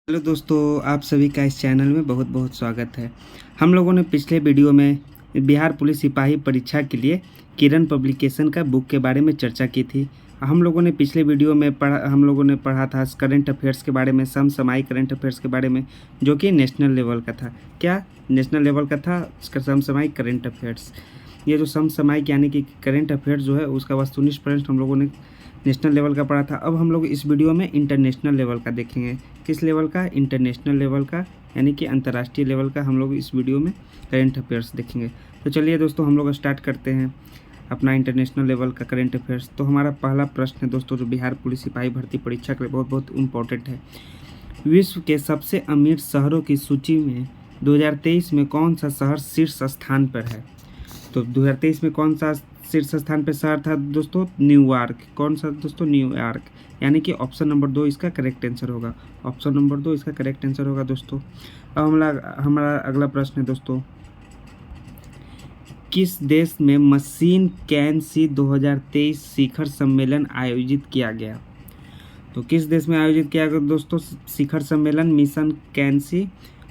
Hello दोस्तों, आप सभी का इस चैनल में बहुत बहुत स्वागत है। हम लोगों ने पिछले वीडियो में बिहार पुलिस सिपाही परीक्षा के लिए किरण पब्लिकेशन का बुक के बारे में चर्चा की थी। हम लोगों ने पिछले वीडियो में पढ़ा था करंट अफेयर्स के बारे में, समसामयिक करंट अफेयर्स के बारे में, जो कि नेशनल लेवल का था। क्या नेशनल लेवल का था समसामयिक करंट अफेयर्स। ये जो समसामयिक यानी कि करंट अफेयर्स जो है उसका वस्तुनिष्ठ प्रश्न हम लोगों ने नेशनल लेवल का पढ़ा था। अब हम लोग इस वीडियो में इंटरनेशनल लेवल का देखेंगे। किस लेवल का? इंटरनेशनल लेवल का, यानी कि अंतर्राष्ट्रीय लेवल का हम लोग इस वीडियो में करंट अफेयर्स देखेंगे। तो चलिए दोस्तों, हम लोग स्टार्ट करते हैं अपना इंटरनेशनल लेवल का करंट अफेयर्स। तो हमारा पहला प्रश्न है दोस्तों, जो बिहार पुलिस सिपाही भर्ती परीक्षा के लिए बहुत बहुत इम्पोर्टेंट है। विश्व के सबसे अमीर शहरों की सूची में 2023 में कौन सा शहर शीर्ष स्थान पर है? तो 2023 में कौन सा शीर्ष स्थान पर शहर था दोस्तों? न्यूयॉर्क। कौन सा दोस्तों? न्यूयॉर्क। यानी कि ऑप्शन नंबर 2 इसका करेक्ट आंसर होगा। ऑप्शन नंबर 2 इसका करेक्ट आंसर होगा दोस्तों। अब हमारा अगला प्रश्न है दोस्तों, किस देश में मशीन कैन सी 2023 शिखर सम्मेलन आयोजित किया गया? तो किस देश में आयोजित किया गया दोस्तों शिखर सम्मेलन मिशन कैन सी?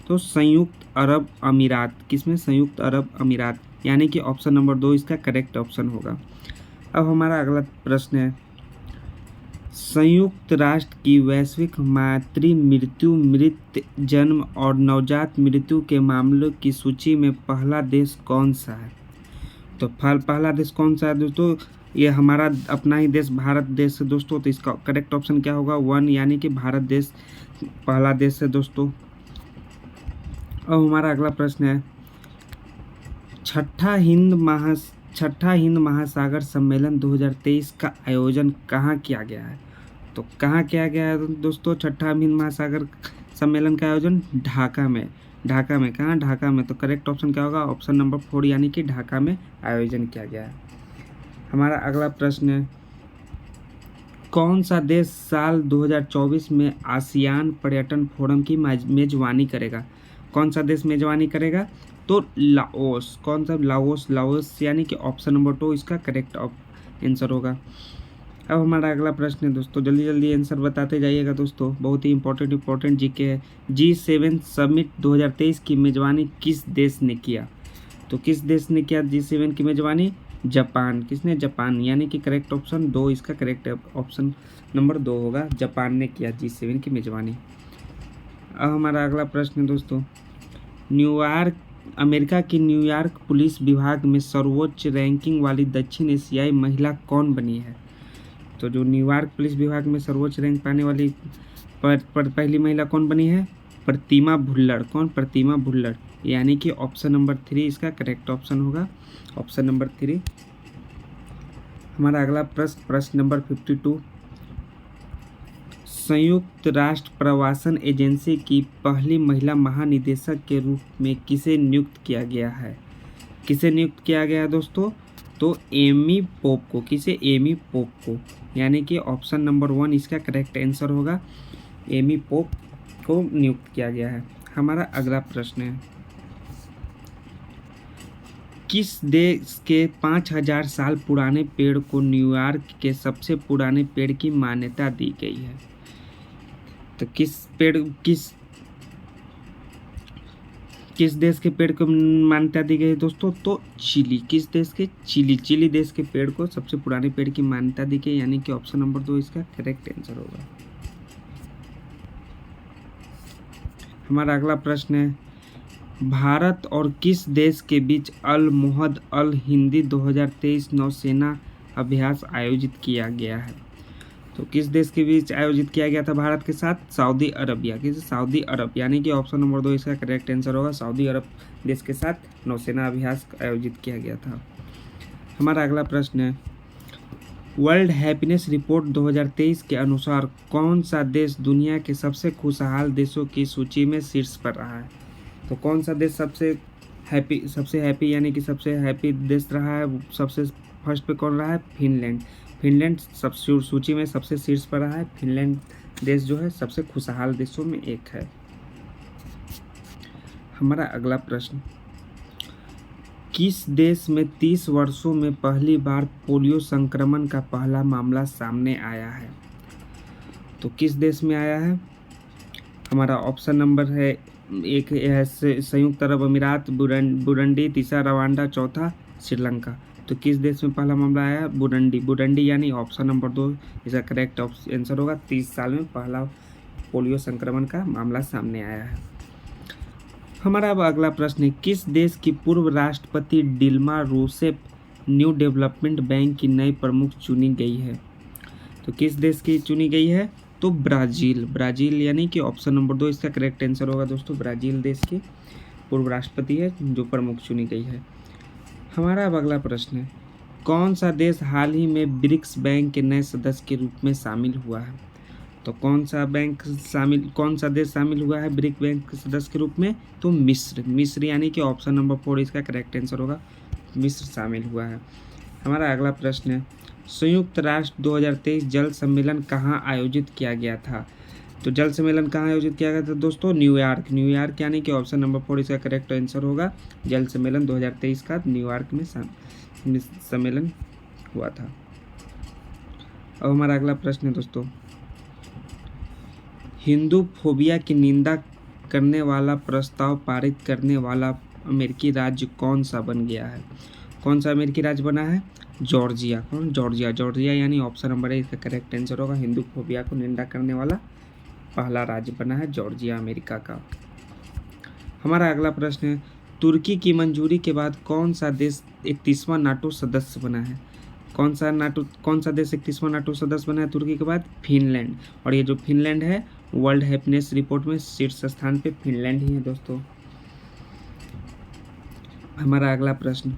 तो संयुक्त अरब अमीरात। किसमें? संयुक्त अरब अमीरात। यानी कि ऑप्शन नंबर 2 इसका करेक्ट ऑप्शन होगा। अब हमारा अगला प्रश्न है, संयुक्त राष्ट्र की वैश्विक मातृ मृत्यु, मृत जन्म और नवजात मृत्यु के मामलों की सूची में पहला देश कौन सा है? तो पहला देश कौन सा है दोस्तों? ये हमारा अपना ही देश भारत देश है दोस्तों। तो इसका करेक्ट ऑप्शन क्या होगा? 1, यानी कि भारत देश पहला देश है दोस्तों। अब हमारा अगला प्रश्न है, छठा हिंद महासागर सम्मेलन 2023 का आयोजन कहाँ किया गया है? तो कहाँ किया गया है दोस्तों छठा हिंद महासागर सम्मेलन का आयोजन? ढाका में। ढाका में। कहाँ? ढाका में। तो करेक्ट ऑप्शन क्या होगा? ऑप्शन नंबर 4, यानी कि ढाका में आयोजन किया गया है। हमारा अगला प्रश्न है, कौन सा देश साल 2024 में आसियान पर्यटन फोरम की मेजबानी करेगा? कौन सा देश मेजबानी करेगा? तो लाओस। कौन सा? लाओस। लाओस, यानी कि ऑप्शन नंबर 2 इसका करेक्ट आंसर होगा। अब हमारा अगला प्रश्न है दोस्तों, जल्दी जल्दी आंसर बताते जाइएगा दोस्तों, बहुत ही इंपॉर्टेंट जीके है। G7 समिट 2023 की मेजबानी किस देश ने किया? तो किस देश ने किया G7 की मेजबानी? जापान। किसने? जापान। यानी कि करेक्ट ऑप्शन 2 इसका करेक्ट ऑप्शन नंबर 2 होगा। जापान ने किया G7 की मेजबानी। अब हमारा अगला प्रश्न है दोस्तों, अमेरिका की न्यूयॉर्क पुलिस विभाग में सर्वोच्च रैंकिंग वाली दक्षिण एशियाई महिला कौन बनी है? तो जो न्यूयॉर्क पुलिस विभाग में सर्वोच्च रैंक पाने वाली पहली महिला कौन बनी है? प्रतिमा भुल्लड़। कौन? प्रतिमा भुल्लड़। यानी कि ऑप्शन नंबर 3 इसका करेक्ट ऑप्शन होगा। Option number 3। हमारा अगला प्रश्न नंबर 52, संयुक्त राष्ट्र प्रवासन एजेंसी की पहली महिला महानिदेशक के रूप में किसे नियुक्त किया गया है? किसे नियुक्त किया गया है दोस्तों? तो एमी पोप को। किसे? एमी पोप को। यानी कि ऑप्शन नंबर 1 इसका करेक्ट आंसर होगा। एमी पोप को नियुक्त किया गया है। हमारा अगला प्रश्न है, किस देश के 5000 साल पुराने पेड़ को न्यूयॉर्क के सबसे पुराने पेड़ की मान्यता दी गई है? तो किस देश के पेड़ को मान्यता दी गई है दोस्तों? तो चिली। किस देश के? चिली देश के पेड़ को सबसे पुराने पेड़ की मान्यता दी गई, यानी कि ऑप्शन नंबर 2 इसका करेक्ट आंसर होगा। हमारा अगला प्रश्न है, भारत और किस देश के बीच अल मुहद अल हिंदी 2023 नौसेना अभ्यास आयोजित किया गया है? तो किस देश के बीच आयोजित किया गया था भारत के साथ? Saudi Arabia. किस? सऊदी अरब। यानी कि ऑप्शन नंबर 2 इसका करेक्ट आंसर होगा। सऊदी अरब देश के साथ नौसेना अभ्यास आयोजित किया गया था। हमारा अगला प्रश्न है, वर्ल्ड हैप्पीनेस रिपोर्ट 2023 के अनुसार कौन सा देश दुनिया के सबसे खुशहाल देशों की सूची में शीर्ष पर रहा है? तो कौन सा देश सबसे हैप्पी यानी कि सबसे हैप्पी देश रहा है? सबसे फर्स्ट पे कौन रहा है? फिनलैंड। फिनलैंड सब सूची में सबसे शीर्ष पर रहा है। फिनलैंड देश जो है सबसे खुशहाल देशों में एक है। हमारा अगला प्रश्न, किस देश में 30 वर्षों में पहली बार पोलियो संक्रमण का पहला मामला सामने आया है? तो किस देश में आया है? हमारा ऑप्शन नंबर है एक है संयुक्त अरब अमीरात, बुरुंडी, तीसरा रवांडा, चौथा श्रीलंका। तो किस देश में पहला मामला आया? बुरुंडी यानी ऑप्शन नंबर 2 इसका करेक्ट आंसर होगा। 30 साल में पहला पोलियो संक्रमण का मामला सामने आया है। हमारा अब अगला प्रश्न है, किस देश की पूर्व राष्ट्रपति Dilma Rousseff New Development Bank की नई प्रमुख चुनी गई है? तो किस देश की चुनी गई है? तो ब्राज़ील यानी कि ऑप्शन नंबर 2 इसका करेक्ट आंसर होगा दोस्तों। ब्राज़ील देश की पूर्व राष्ट्रपति है जो प्रमुख चुनी गई है। हमारा अब अगला प्रश्न है, कौन सा देश हाल ही में ब्रिक्स बैंक के नए सदस्य के रूप में शामिल हुआ है? तो कौन सा देश शामिल हुआ है ब्रिक बैंक के सदस्य के रूप में? तो मिस्र यानी कि ऑप्शन नंबर 4 इसका करेक्ट आंसर होगा। मिस्र शामिल हुआ है। हमारा अगला प्रश्न है, संयुक्त राष्ट्र 2023 जल सम्मेलन कहाँ आयोजित किया गया था? तो जल सम्मेलन कहाँ आयोजित किया गया था दोस्तों? न्यूयॉर्क यानी कि ऑप्शन नंबर 4 इसका करेक्ट आंसर होगा। जल सम्मेलन 2023 का न्यूयॉर्क में सम्मेलन हुआ था। अब हमारा अगला प्रश्न है दोस्तों, हिंदू फोबिया की निंदा करने वाला प्रस्ताव पारित करने वाला अमेरिकी राज्य कौन सा बन गया है? कौन सा अमेरिकी राज्य बना है? जॉर्जिया यानी ऑप्शन नंबर 1 इसका करेक्ट आंसर होगा। हिंदू फोबिया को निंदा करने वाला पहला राज्य बना है जॉर्जिया अमेरिका का। हमारा अगला प्रश्न है, तुर्की की मंजूरी के बाद कौन सा देश 31वां नाटो सदस्य बना है? कौन सा देश 31वां नाटो सदस्य बना है तुर्की के बाद? फिनलैंड। और ये जो फिनलैंड है वर्ल्ड हैप्पीनेस रिपोर्ट में शीर्ष स्थान पे फिनलैंड ही है दोस्तों। हमारा अगला प्रश्न,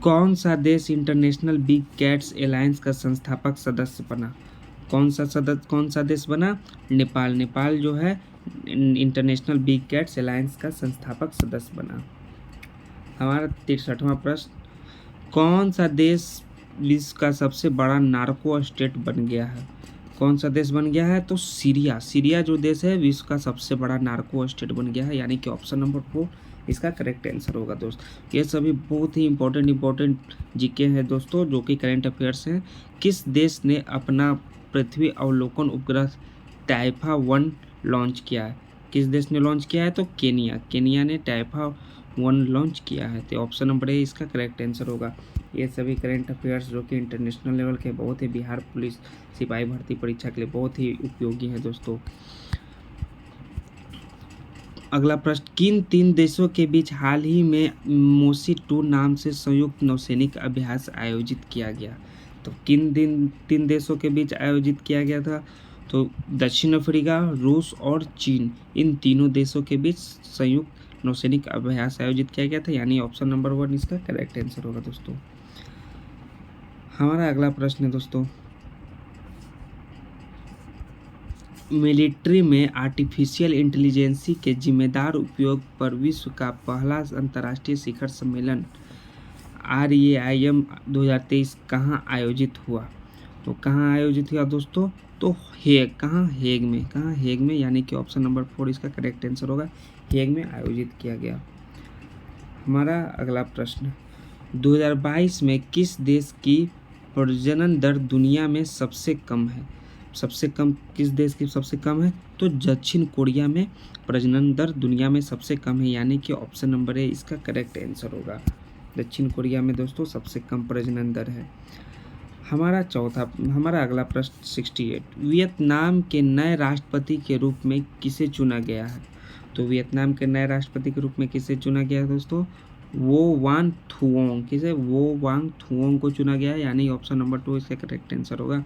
कौन सा देश इंटरनेशनल बिग कैट्स अलायंस का संस्थापक सदस्य बना? कौन सा देश बना? नेपाल जो है इंटरनेशनल बिग कैट्स अलायंस का संस्थापक सदस्य बना। हमारा 63वां प्रश्न, कौन सा देश विश्व का सबसे बड़ा नार्को स्टेट बन गया है? कौन सा देश बन गया है? तो सीरिया जो देश है विश्व का सबसे बड़ा नार्को स्टेट बन गया है, यानी कि ऑप्शन नंबर 4 इसका करेक्ट आंसर होगा दोस्त। ये सभी बहुत ही इंपॉर्टेंट जीके हैं दोस्तों, जो कि करंट अफेयर्स हैं। किस देश ने अपना पृथ्वी अवलोकन उपग्रह टाइफा 1 लॉन्च किया है? किस देश ने लॉन्च किया है? तो केनिया ने टाइफा 1 लॉन्च किया है। तो ऑप्शन नंबर ए इसका करेक्ट आंसर होगा। ये सभी करंट अफेयर्स जो कि इंटरनेशनल लेवल के बहुत ही बिहार पुलिस सिपाही भर्ती परीक्षा के लिए बहुत ही उपयोगी है दोस्तों। अगला प्रश्न, किन 3 देशों के बीच हाल ही में मोसी 2 नाम से संयुक्त नौसैनिक अभ्यास आयोजित किया गया? तो किन 3 देशों के बीच आयोजित किया गया था? तो दक्षिण अफ्रीका, रूस और चीन, इन तीनों देशों के बीच संयुक्त नौसैनिक अभ्यास आयोजित किया गया था, यानी ऑप्शन नंबर 1 इसका करेक्ट आंसर होगा दोस्तों। हमारा अगला प्रश्न है दोस्तों, मिलिट्री में आर्टिफिशियल इंटेलिजेंसी के जिम्मेदार उपयोग पर विश्व का पहला अंतर्राष्ट्रीय शिखर सम्मेलन RAIM 2023 कहाँ आयोजित हुआ? तो कहाँ आयोजित हुआ दोस्तों? तो हेग में यानी कि ऑप्शन नंबर 4 इसका करेक्ट आंसर होगा। हेग में आयोजित किया गया। हमारा अगला प्रश्न, 2022 में किस देश की प्रजनन दर दुनिया में सबसे कम है? किस देश की सबसे कम है? तो दक्षिण कोरिया में प्रजनन दर दुनिया में सबसे कम है, यानी कि ऑप्शन नंबर ए इसका करेक्ट आंसर होगा। दक्षिण कोरिया में दोस्तों सबसे कम प्रजनन दर है। हमारा अगला प्रश्न 68, वियतनाम के नए राष्ट्रपति के रूप में किसे चुना गया है? तो वियतनाम के नए राष्ट्रपति के रूप में किसे चुना गया है दोस्तों? वो वांग थुओंग को चुना गया है, यानी ऑप्शन नंबर 2 इसका करेक्ट आंसर होगा।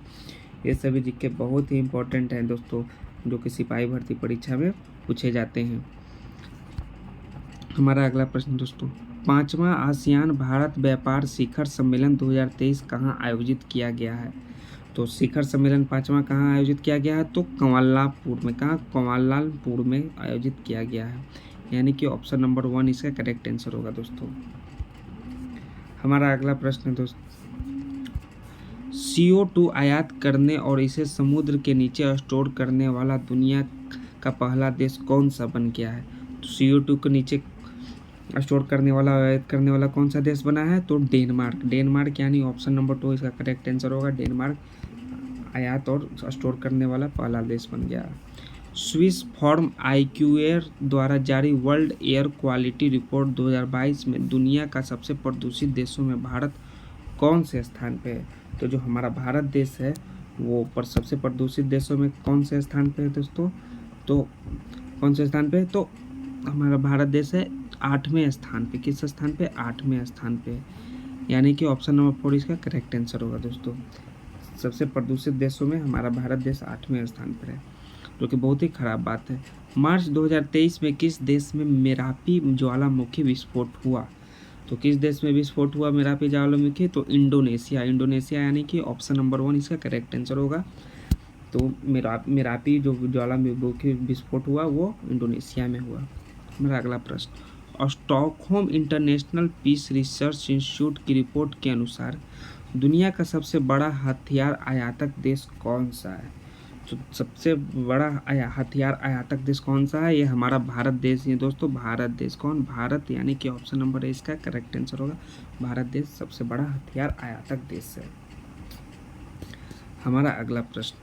ये सभी जीके बहुत ही इंपॉर्टेंट हैं दोस्तों, जो कि सिपाही भर्ती परीक्षा में पूछे जाते हैं। हमारा अगला प्रश्न दोस्तों, 5वां आसियान भारत व्यापार शिखर सम्मेलन 2023 कहाँ आयोजित किया गया है? तो शिखर सम्मेलन 5वां कहाँ आयोजित किया गया है? तो कुआलालंपुर में आयोजित किया गया है, यानी कि ऑप्शन नंबर 1 इसका करेक्ट आंसर होगा दोस्तों। हमारा अगला प्रश्न है दोस्तों, CO2 आयात करने और इसे समुद्र के नीचे स्टोर करने वाला दुनिया का पहला देश कौन सा बन गया है? तो CO2 को नीचे स्टोर करने वाला आयात करने वाला कौन सा देश बना है? तो डेनमार्क यानी ऑप्शन नंबर 2 इसका करेक्ट आंसर होगा। डेनमार्क आयात और स्टोर करने वाला पहला देश बन गया। स्विस फॉर्म आईक्यूएयर द्वारा जारी वर्ल्ड एयर क्वालिटी रिपोर्ट 2022 में दुनिया का सबसे प्रदूषित देशों में भारत कौन से स्थान पे है? तो जो हमारा भारत देश है वो पर सबसे प्रदूषित देशों में कौन से स्थान पे है दोस्तों? तो कौन से स्थान पे? तो हमारा भारत देश है 8वें स्थान पे। किस स्थान पे? 8वें स्थान पे, यानी कि ऑप्शन नंबर 4 इसका करेक्ट आंसर होगा दोस्तों। सबसे प्रदूषित देशों में हमारा भारत देश 8वें स्थान पर है, जो कि बहुत ही खराब बात है। मार्च 2023 में किस देश में मेरापी ज्वालामुखी विस्फोट हुआ? तो किस देश में विस्फोट हुआ मेरापी ज्वालामुखी? तो इंडोनेशिया। इंडोनेशिया यानी कि ऑप्शन नंबर 1 इसका करेक्ट आंसर होगा। तो मेरापी जो ज्वालामुखी विस्फोट हुआ वो इंडोनेशिया में हुआ। मेरा अगला प्रश्न, Stockholm International Peace Research Institute की रिपोर्ट के अनुसार दुनिया का सबसे बड़ा हथियार आयातक देश कौन सा है? तो सबसे बड़ा हथियार आयातक देश कौन सा है? ये हमारा भारत देश है दोस्तों। भारत देश। कौन? भारत, यानी कि ऑप्शन नंबर है इसका करेक्ट आंसर होगा। भारत देश सबसे बड़ा हथियार आयातक देश है। हमारा अगला प्रश्न,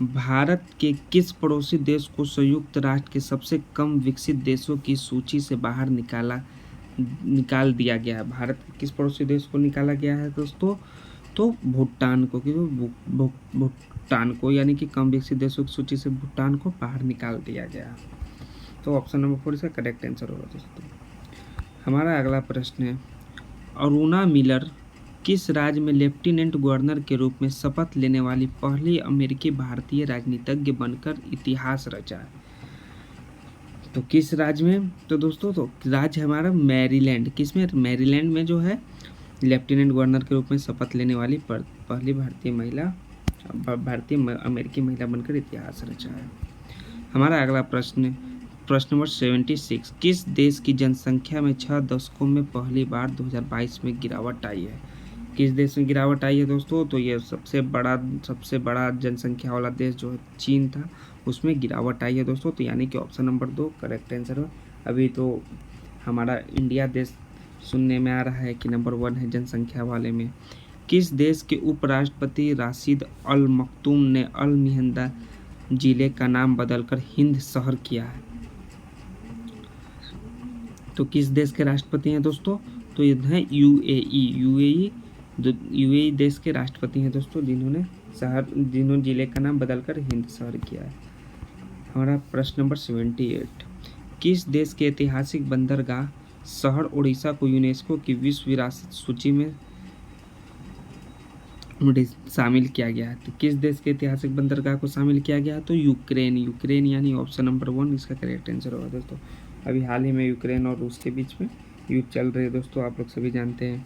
भारत के किस पड़ोसी देश को संयुक्त राष्ट्र के सबसे कम विकसित देशों की सूची से बाहर निकाल दिया गया है? भारत के किस पड़ोसी देश को निकाला गया है दोस्तों? तो भूटान को, क्योंकि भूटान को, यानी कि कम विकसित देशों की सूची से भूटान को बाहर निकाल दिया गया। तो ऑप्शन नंबर 4 इसका करेक्ट आंसर होगा दोस्तों। हमारा अगला प्रश्न है, अरुणा मिलर किस राज्य में लेफ्टिनेंट गवर्नर के रूप में शपथ लेने वाली पहली अमेरिकी भारतीय राजनीतिज्ञ बनकर इतिहास रचा है? तो किस राज्य में? तो दोस्तों तो राज्य हमारा मैरीलैंड। किसमें? मैरीलैंड में जो है लेफ्टिनेंट गवर्नर के रूप में शपथ लेने वाली पहली भारतीय अमेरिकी महिला बनकर इतिहास रचा है। हमारा अगला प्रश्न नंबर 76, किस देश की जनसंख्या में 6 दशकों में पहली बार 2022 में गिरावट आई है? किस देश में गिरावट आई है दोस्तों? तो ये सबसे बड़ा जनसंख्या वाला देश जो है चीन था, उसमें गिरावट आई है दोस्तों। तो यानी कि ऑप्शन नंबर 2 करेक्ट आंसर है। अभी तो हमारा इंडिया देश सुनने में आ रहा है कि नंबर 1 है जनसंख्या वाले में। किस देश के उपराष्ट्रपति राशिद अल मखतूम ने अल मिहंदा जिले का नाम बदलकर हिंद शहर किया है? तो किस देश के राष्ट्रपति हैं दोस्तों? तो ये हैं यूएई देश के राष्ट्रपति हैं दोस्तों, जिन्होंने जिले का नाम बदलकर हिंद शहर किया है। हमारा प्रश्न नंबर 78, किस देश के ऐतिहासिक बंदरगाह शहर उड़ीसा को यूनेस्को की विश्व विरासत सूची में शामिल किया गया है? तो किस देश के ऐतिहासिक बंदरगाह को शामिल किया गया है? तो यूक्रेन, यानी ऑप्शन नंबर 1 इसका करेक्ट आंसर होगा दोस्तों। अभी हाल ही में यूक्रेन और रूस के बीच में युद्ध चल रहे हैं दोस्तों, आप लोग सभी जानते हैं।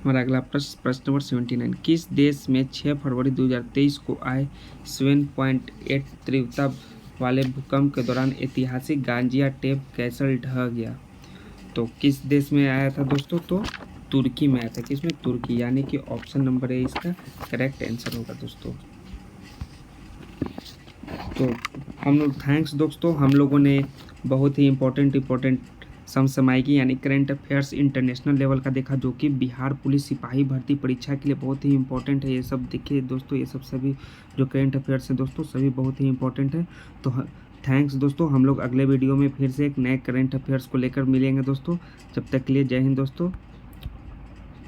हमारा अगला प्रश्न नंबर 79, किस देश में 6 फरवरी 2023 को आए 7.8 तीव्रता वाले भूकंप के दौरान ऐतिहासिक गाजियान्टेप कैसल ढह गया? तो किस देश में आया था दोस्तों? तो तुर्की में आया था। किसमें? तुर्की, यानी कि ऑप्शन नंबर ए इसका करेक्ट आंसर होगा दोस्तों। तो थैंक्स दोस्तों, हम लोगों ने बहुत ही इम्पोर्टेंट समसामयिकी यानी करंट अफेयर्स इंटरनेशनल लेवल का देखा, जो कि बिहार पुलिस सिपाही भर्ती परीक्षा के लिए बहुत ही इंपॉर्टेंट है। ये सब देखिए दोस्तों, ये सब सभी जो करंट अफेयर्स हैं दोस्तों सभी बहुत ही इंपॉर्टेंट है। तो थैंक्स दोस्तों, हम लोग अगले वीडियो में फिर से एक नए करंट अफेयर्स को लेकर मिलेंगे दोस्तों। जब तक के लिए जय हिंद दोस्तों।